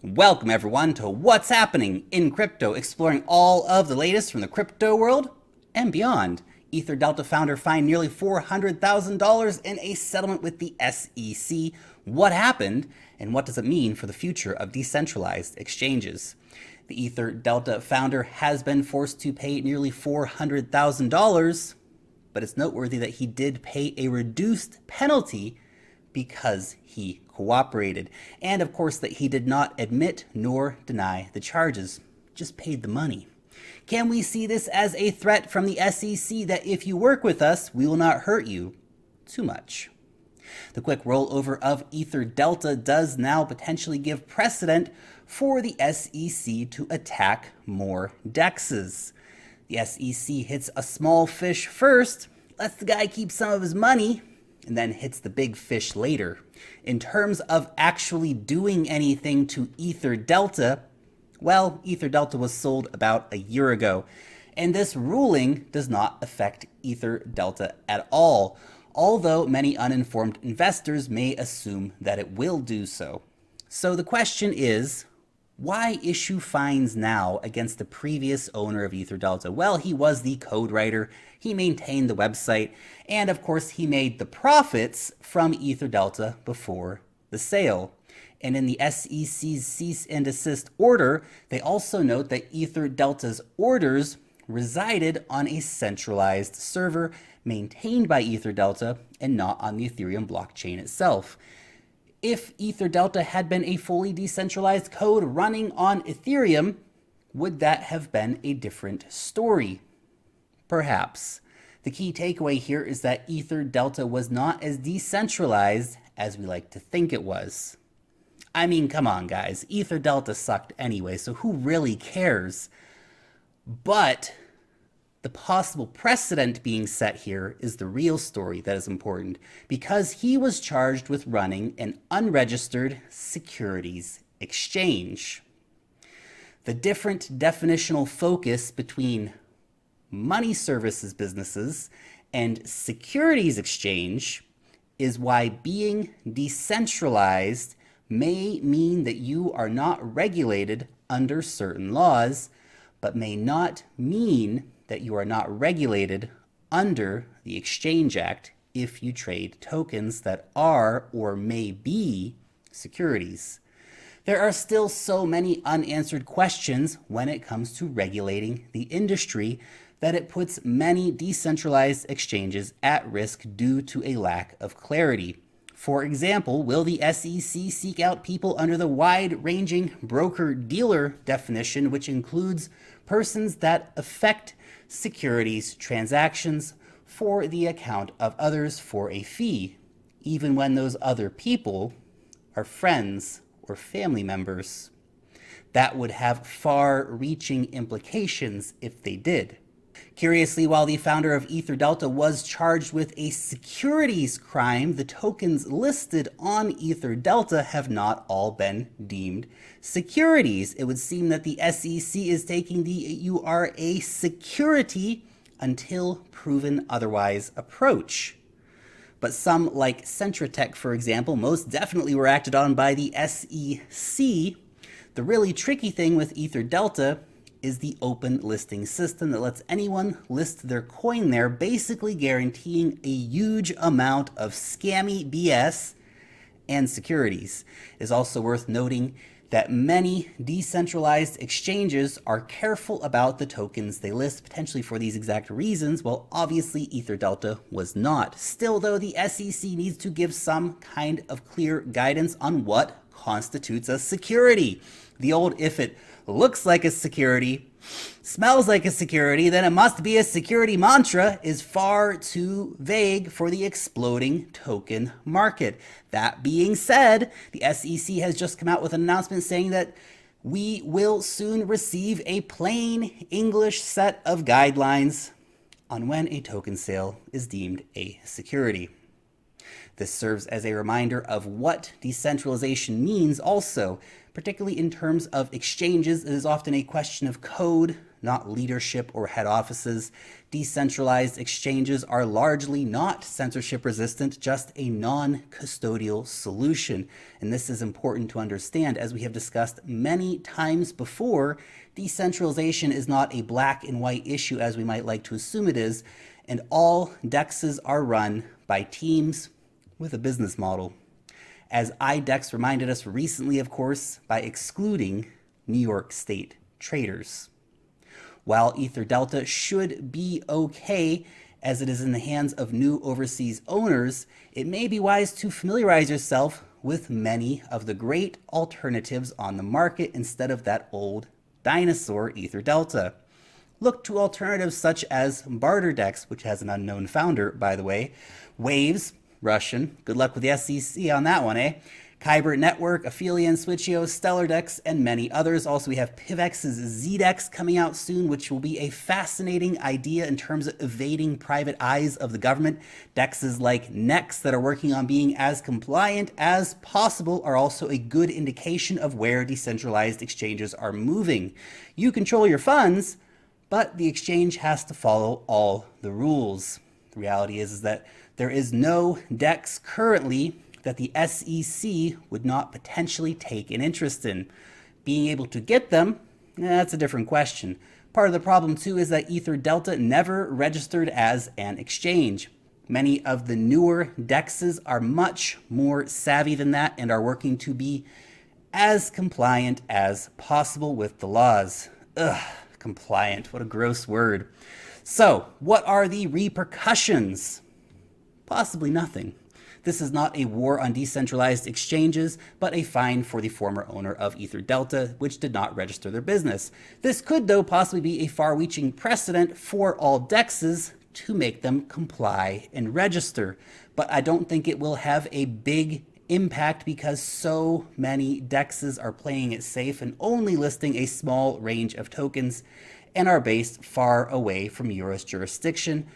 Welcome everyone to What's Happening in Crypto, exploring all of the latest from the crypto world and beyond. EtherDelta founder fined nearly $400,000 in a settlement with the SEC. What happened, and what does it mean for the future of decentralized exchanges? The EtherDelta founder has been forced to pay nearly $400,000, but it's noteworthy that he did pay a reduced penalty because he cooperated. And of course that he did not admit nor deny the charges, just paid the money. Can we see this as a threat from the SEC that if you work with us, we will not hurt you too much? The quick rollover of EtherDelta does now potentially give precedent for the SEC to attack more DEXs. The SEC hits a small fish first, lets the guy keep some of his money, and then hits the big fish later. In terms of actually doing anything to EtherDelta, well, EtherDelta was sold about a year ago, and this ruling does not affect EtherDelta at all, although many uninformed investors may assume that it will do so. So the question is, why issue fines now against the previous owner of EtherDelta? Well, he was the code writer, he maintained the website, and of course he made the profits from EtherDelta before the sale. And in the SEC's cease and desist order, they also note that EtherDelta's orders resided on a centralized server maintained by EtherDelta and not on the Ethereum blockchain itself. If EtherDelta had been a fully decentralized code running on Ethereum, would that have been a different story? Perhaps. The key takeaway here is that EtherDelta was not as decentralized as we like to think it was. I mean, come on guys, EtherDelta sucked anyway, so who really cares? But the possible precedent being set here is the real story that is important, because he was charged with running an unregistered securities exchange. The different definitional focus between money services businesses and securities exchange is why being decentralized may mean that you are not regulated under certain laws, but may not mean that you are not regulated under the Exchange Act if you trade tokens that are or may be securities. There are still so many unanswered questions when it comes to regulating the industry that it puts many decentralized exchanges at risk due to a lack of clarity. For example, will the SEC seek out people under the wide-ranging broker-dealer definition, which includes persons that affect securities transactions for the account of others for a fee, even when those other people are friends or family members? That would have far-reaching implications if they did. Curiously, while the founder of EtherDelta was charged with a securities crime, the tokens listed on EtherDelta have not all been deemed securities. It would seem that the SEC is taking the "you are a security until proven otherwise" approach. But some, like Centratech, for example, most definitely were acted on by the SEC. The really tricky thing with EtherDelta is the open listing system that lets anyone list their coin there, basically guaranteeing a huge amount of scammy BS and securities. It is also worth noting that many decentralized exchanges are careful about the tokens they list, potentially for these exact reasons, while obviously EtherDelta was not. Still though, the SEC needs to give some kind of clear guidance on what constitutes a security. The old "if it looks like a security, smells like a security, then it must be a security" mantra is far too vague for the exploding token market. That being said, the SEC has just come out with an announcement saying that we will soon receive a plain English set of guidelines on when a token sale is deemed a security. This serves as a reminder of what decentralization means also, particularly in terms of exchanges. It is often a question of code, not leadership or head offices. Decentralized exchanges are largely not censorship resistant, just a non-custodial solution. And this is important to understand. As we have discussed many times before, decentralization is not a black and white issue as we might like to assume it is, and all DEXs are run by teams with a business model. As IDEX reminded us recently, of course, by excluding New York State traders. While EtherDelta should be okay as it is in the hands of new overseas owners, it may be wise to familiarize yourself with many of the great alternatives on the market instead of that old dinosaur EtherDelta. Look to alternatives such as BarterDEX, which has an unknown founder, by the way, Waves, Russian, good luck with the SEC on that one, eh? Kyber Network, Aphelion, Switcheo, StellarDEX, and many others. Also, we have PivX's ZDEX coming out soon, which will be a fascinating idea in terms of evading private eyes of the government. DEXs like NEX that are working on being as compliant as possible are also a good indication of where decentralized exchanges are moving. You control your funds, but the exchange has to follow all the rules. The reality is that there is no DEX currently that the SEC would not potentially take an interest in. Being able to get them, that's a different question. Part of the problem too is that EtherDelta never registered as an exchange. Many of the newer DEXs are much more savvy than that and are working to be as compliant as possible with the laws. Ugh, compliant, what a gross word. So, what are the repercussions? Possibly nothing. This is not a war on decentralized exchanges, but a fine for the former owner of EtherDelta, which did not register their business. This could, though, possibly be a far-reaching precedent for all DEXs to make them comply and register. But I don't think it will have a big impact because so many DEXs are playing it safe and only listing a small range of tokens and are based far away from Euro's jurisdiction.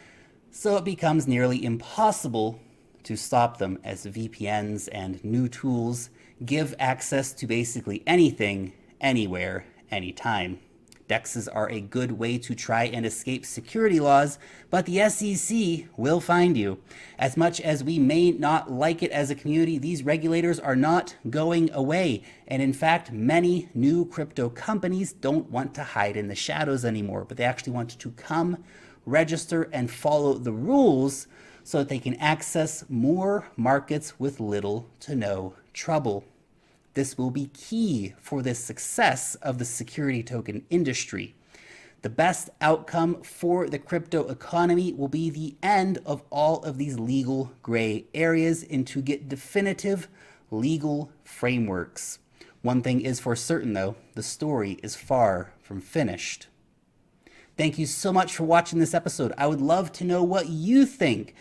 So it becomes nearly impossible to stop them as VPNs and new tools give access to basically anything, anywhere, anytime. DEXs are a good way to try and escape security laws, but the SEC will find you. As much as we may not like it as a community, these regulators are not going away. And in fact, many new crypto companies don't want to hide in the shadows anymore, but they actually want to come, register, and follow the rules so that they can access more markets with little to no trouble. This will be key for the success of the security token industry. The best outcome for the crypto economy will be the end of all of these legal gray areas and to get definitive legal frameworks. One thing is for certain though, the story is far from finished. Thank you so much for watching this episode. I would love to know what you think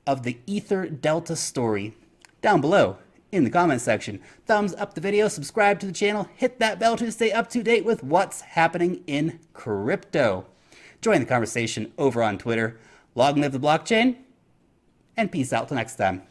of the EtherDelta story down below in the comment section. Thumbs up the video, subscribe to the channel, hit that bell to stay up to date with what's happening in crypto. Join the conversation over on Twitter. Long live the blockchain, and peace out till next time.